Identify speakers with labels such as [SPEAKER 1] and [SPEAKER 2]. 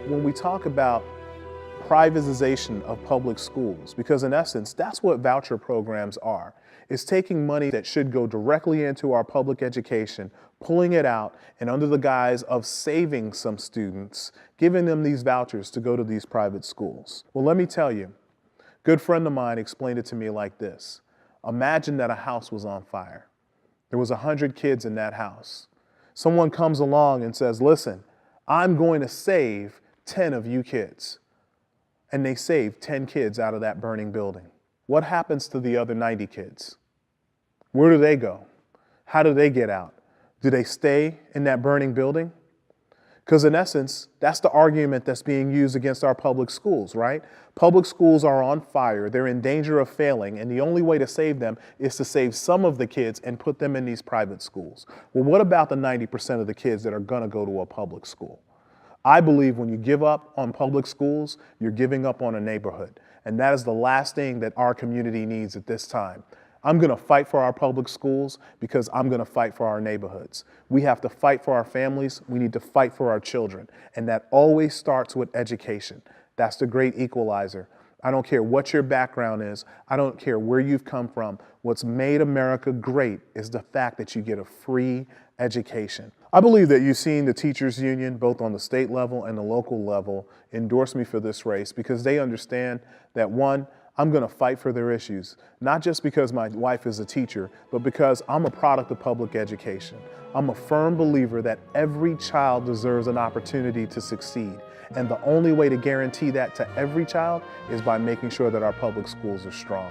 [SPEAKER 1] When we talk about privatization of public schools, because in essence, that's what voucher programs are. It's taking money that should go directly into our public education, pulling it out, and under the guise of saving some students, giving them these vouchers to go to these private schools. Well, let me tell you, a good friend of mine explained it to me like this. Imagine that a house was on fire. There was 100 kids in that house. Someone comes along and says, listen, I'm going to save 10 of you kids. And they save 10 kids out of that burning building. What happens to the other 90 kids? Where do they go? How do they get out? Do they stay in that burning building? Because in essence, that's the argument that's being used against our public schools, right? Public schools are on fire, they're in danger of failing, and the only way to save them is to save some of the kids and put them in these private schools. Well, what about the 90% of the kids that are gonna go to a public school? I believe when you give up on public schools, you're giving up on a neighborhood. And that is the last thing that our community needs at this time. I'm gonna fight for our public schools because I'm gonna fight for our neighborhoods. We have to fight for our families. We need to fight for our children. And that always starts with education. That's the great equalizer. I don't care what your background is. I don't care where you've come from. What's made America great is the fact that you get a free education. I believe that you've seen the teachers union, both on the state level and the local level, endorse me for this race because they understand that, one, I'm gonna fight for their issues, not just because my wife is a teacher, but because I'm a product of public education. I'm a firm believer that every child deserves an opportunity to succeed. And the only way to guarantee that to every child is by making sure that our public schools are strong.